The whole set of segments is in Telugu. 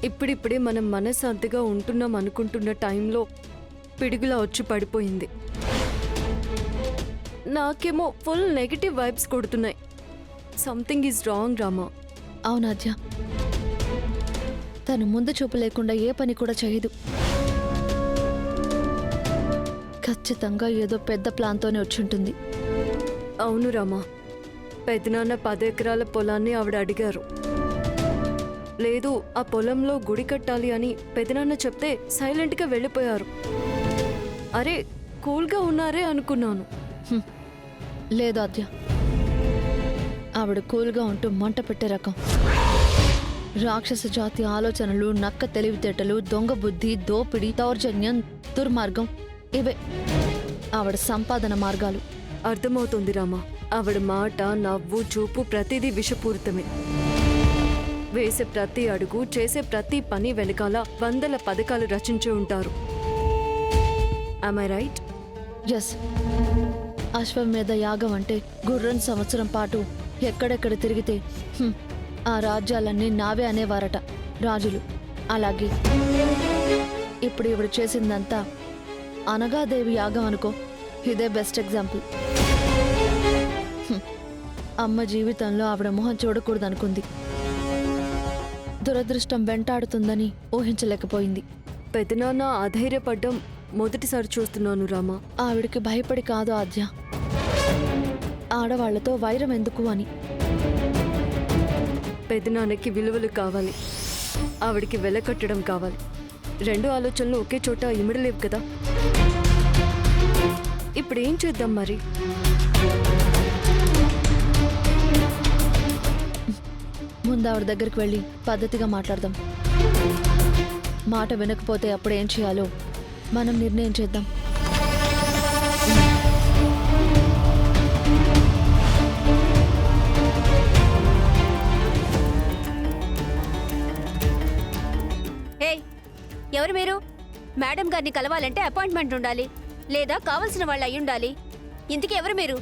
ఇప్పుడిప్పుడే మనం మనశ్శాంతిగా ఉంటున్నాం అనుకుంటున్న టైంలో పిడుగులా వచ్చి పడిపోయింది. నాకేమో ఫుల్ నెగటివ్ వైబ్స్ కొడుతున్నాయి. Something is wrong Rama. అవునాద్య, తను ముందు చూపు లేకుండా ఏ పని కూడా చేయదు. ఖచ్చితంగా ఏదో పెద్ద ప్లాన్తోనే వచ్చుంటుంది. అవును రామా, పెదనాన్న 10 ఎకరాల పొలాన్ని ఆవిడ అడిగారు. లేదు, ఆ పొలంలో గుడి కట్టాలి అని పెదనాన్న చెప్తే సైలెంట్గా వెళ్ళిపోయారు. అరే, కూల్గా ఉన్నారే అనుకున్నాను. లేదు ఆద్య, ఆవిడ కూల్గా ఉంటూ మంట పెట్టే రకం. రాక్షస జాతి ఆలోచనలు, నక్క తెలివితేటలు, దొంగ బుద్ధి, దోపిడీ, దౌర్జన్యం, దుర్మార్గం ఇవే ఆవిడ సంపాదన మార్గాలు. అర్థమవుతుంది రామా. ఆవిడ మాట, నవ్వు, చూపు ప్రతిదీ విషపూరితమే. వేసే ప్రతి అడుగు, చేసే ప్రతి పని వెనకాల వందల పథకాలు రచించి ఉంటారు. Am I right? ఎస్, అశ్వమేధ యాగం అంటే గుర్రం సంవత్సరం పాటు ఎక్కడెక్కడ తిరిగితే ఆ రాజ్యాలన్నీ నావే అనేవారట రాజులు. అలాగే ఇప్పుడు ఇవిడ చేసిందంతా అనగాదేవి యాగం అనుకో. ఇదే బెస్ట్ ఎగ్జాంపుల్. అమ్మ జీవితంలో ఆవిడ మొహం చూడకూడదు అనుకుంది. దురదృష్టం వెంటాడుతుందని ఊహించలేకపోయింది. పెదనాన్న అధైర్యపడ్డం మొదటిసారి చూస్తున్నాను రామా. ఆవిడికి భయపడి కాదు ఆద్య, ఆడవాళ్లతో వైరం ఎందుకు అని. పెదనాన్నకి విలువలు కావాలి, ఆవిడికి వెలకట్టడం కావాలి. రెండు ఆలోచనలు ఒకే చోట ఇమిడలేవు కదా. ఇప్పుడు ఏం చేద్దాం మరి? ముందు ఆవిడ దగ్గరికి వెళ్ళి పద్ధతిగా మాట్లాడదాం. మాట వినకపోతే అప్పుడు ఏం చేయాలో మనం నిర్ణయం చేద్దాం. ఏయ్, ఎవరు మీరు? మేడం గారిని కలవాలంటే అపాయింట్మెంట్ ఉండాలి, లేదా కావలసిన వాళ్ళు అయి ఉండాలి. ఇంతకీ ఎవరు మీరు?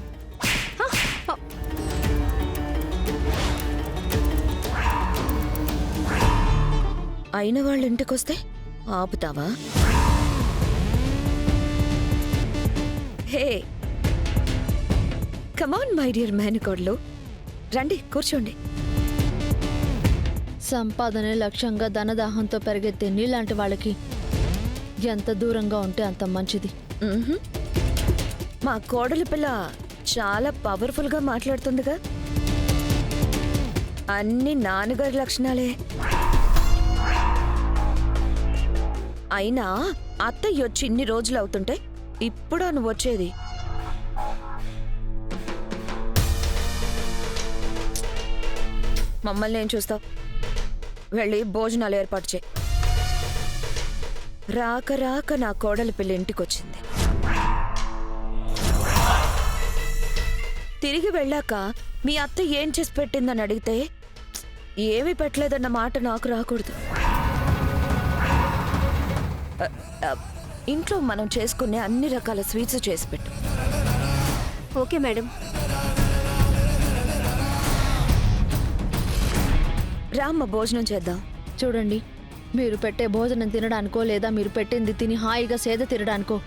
అయిన వాళ్ళ ఇంటికొస్తే ఆపుతావా? హే, కమాన్ మై డియర్ మేనకోడ్లు, రండి కూర్చోండి. సంపాదనే లక్ష్యంగా ధనదాహంతో పెరిగెత్తే నీలాంటి వాళ్ళకి ఎంత దూరంగా ఉంటే అంత మంచిది. మా కోడలి పిల్ల చాలా పవర్ఫుల్గా మాట్లాడుతుందిగా. అన్ని నాన్నగారి లక్షణాలే. అయినా అత్తయ్య వచ్చి ఇన్ని రోజులు అవుతుంటే ఇప్పుడు నువ్వు వచ్చేది? మమ్మల్ని ఏం చూస్తావు? వెళ్ళి భోజనాలు ఏర్పాటు చేయి. రాక రాక నా కోడలి పిల్ల ఇంటికొచ్చింది. తిరిగి వెళ్ళాక మీ అత్త ఏం చేసి పెట్టిందని అడిగితే ఏమీ పెట్టలేదన్న మాట నాకు రాకూడదు. ఇంట్లో మనం చేసుకునే అన్ని రకాల స్వీట్స్ చేసి పెట్టు. Okay madam. రామ్మ, భోజనం చేద్దాం. చూడండి, మీరు పెట్టే భోజనం తినడానికో లేదా మీరు పెట్టింది తిని హాయిగా సేద తినడానికో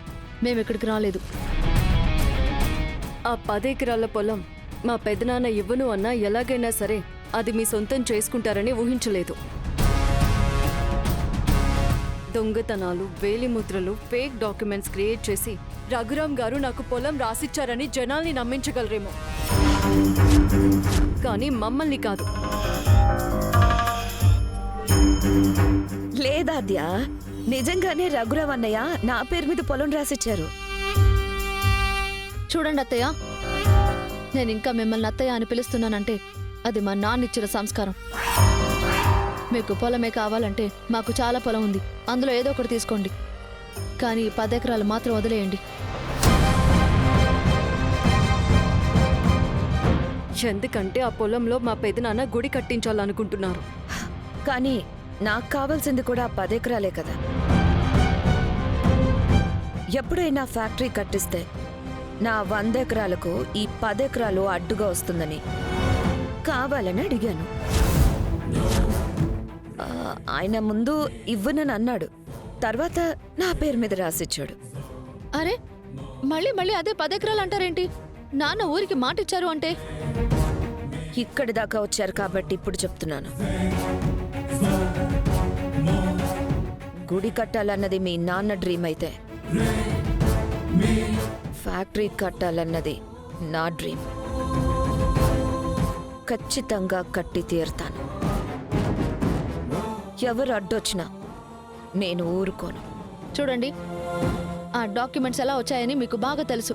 మేము ఇక్కడికి రాలేదు. ఆ 10 ఎకరాల పొలం మా పెదనాన్న ఇవ్వను అన్నా ఎలాగైనా సరే అది మీ సొంతం చేసుకుంటారని ఊహించలేదు. దొంగతనాలు, వేలిముద్రలు, ఫేక్ డాక్యుమెంట్స్ క్రియేట్ చేసి రఘురామ్ గారు నాకు పొలం రాసిచ్చారని జనాల్ని నమ్మించగలరేమో, కానీ మమ్మల్ని కాదు. లేదాద్యా, నిజంగానే రఘురామ్ అన్నయ్య నా పేరు మీద పొలం రాసిచ్చారు. చూడండి అత్తయ్య, నేను ఇంకా మిమ్మల్ని అత్తయ్య అని పిలుస్తున్నానంటే అది మా నాన్నిచ్చిన సంస్కారం. మీకు పొలమే కావాలంటే మాకు చాలా పొలం ఉంది, అందులో ఏదో ఒకటి తీసుకోండి. కానీ 10 ఎకరాలు మాత్రం వదిలేయండి. ఎందుకంటే ఆ పొలంలో మా పెదనాన్న గుడి కట్టించాలనుకుంటున్నారు. కానీ నాకు కావాల్సింది కూడా 10 ఎకరాలే కదా. ఎప్పుడైనా ఫ్యాక్టరీ కట్టిస్తే నా 100 ఎకరాలకు ఈ 10 ఎకరాలు అడ్డుగా వస్తుందని కావాలని అడిగాను. ఆయన ముందు ఇవ్వనని అన్నాడు, తర్వాత నా పేరు మీద రాసిచ్చాడు. అరే మళ్ళీ మళ్ళీ అదే 10 ఎకరాలు అంటారేంటి? నాన్న ఊరికి మాట ఇచ్చారు అంటే. ఇక్కడి దాకా వచ్చారు కాబట్టి ఇప్పుడు చెప్తున్నాను. గుడి కట్టాలన్నది మీ నాన్న డ్రీమ్ అయితే ఫ్యాక్టరీ కట్టాలన్నది నా డ్రీమ్. ఖచ్చితంగా కట్టి తీరుతాను. ఎవరు అడ్డొచ్చినా నేను ఊరుకోను. చూడండి, ఆ డాక్యుమెంట్స్ ఎలా వచ్చాయని మీకు బాగా తెలుసు.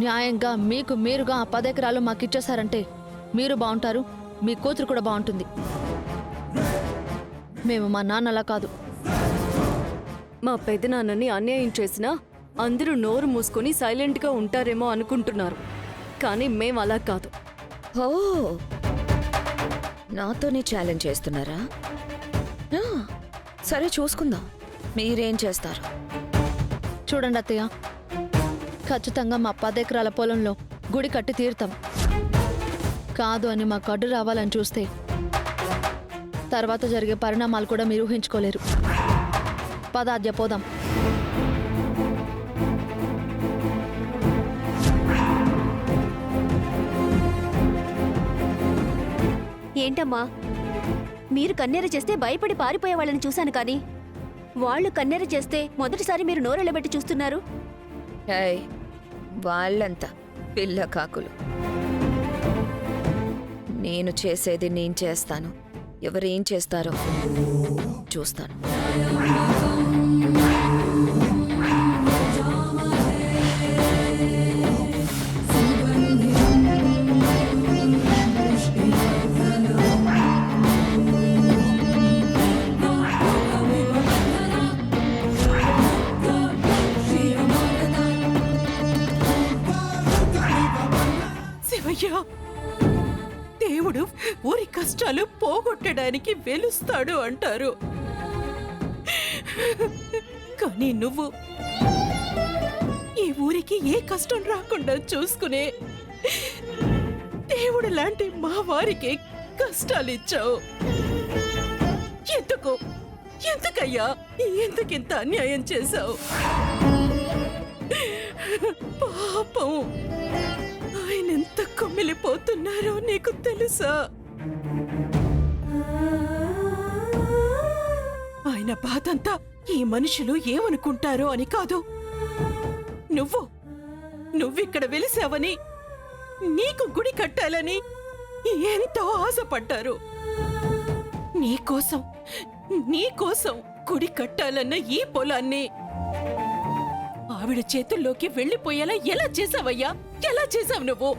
న్యాయంగా మీకు మీరుగా ఆ 10 ఎకరాలు మాకు ఇచ్చేశారంటే మీరు బాగుంటారు, మీ కూతురు కూడా బాగుంటుంది. మేము మా నాన్నలా కాదు. మా పెదనాన్నని అన్యాయం చేసినా అందరూ నోరు మూసుకొని సైలెంట్గా ఉంటారేమో అనుకుంటున్నారు, కానీ మేం అలా కాదు. ఓ, నాతోనే ఛాలెంజ్ చేస్తున్నారా? ఆ, సరే చూసుకుందాం మీరేం చేస్తారు. చూడండి అత్తయ్య, ఖచ్చితంగా మా 10 ఎకరాల పొలంలో గుడి కట్టి తీరుతాం. కాదు అని మాకు అడ్డు రావాలని చూస్తే తర్వాత జరిగే పరిణామాలు కూడా మీరు ఊహించుకోలేరు. పదాద్య పోదాం. ఏంటమ్మా, మీరు కన్నెర చేస్తే భయపడి పారిపోయే వాళ్ళని చూశాను కానీ వాళ్ళు కన్నెర చేస్తే మొదటిసారి మీరు నోరెళ్ళబెట్టి చూస్తున్నారు. ఏయ్, వాళ్ళంతా పిల్ల కాకులు. నేను చేసేది నేను చేస్తాను, ఎవరేం చేస్తారో చూస్తాను. శివయ్య, దేవుడు ఊరి కష్టాలు పోగొట్టడానికి వెలుస్తాడు అంటారు, కానీ నువ్వు ఈ ఊరికి ఏ కష్టం రాకుండా చూసుకునే దేవుడు లాంటి మా వారికి కష్టాలిచ్చావు. ఎందుకయ్యా ఎందుకింత అన్యాయం చేశావు? పాపం, ఆయన ఎంత కుమిలిపోతున్నారో నీకు తెలుసా? ఆయన బాధంతా ఈ మనుషులు ఏమనుకుంటారో అని కాదు, నువ్విక్కడ వెలిసావని, నీకు గుడి కట్టాలని ఎంతో ఆశపడ్డారు. నీకోసం గుడి కట్టాలన్న ఈ పొలాన్ని ఆవిడ చేతుల్లోకి వెళ్ళిపోయేలా ఎలా చేసావయ్యా? ఎలా చేసావు నువ్వు?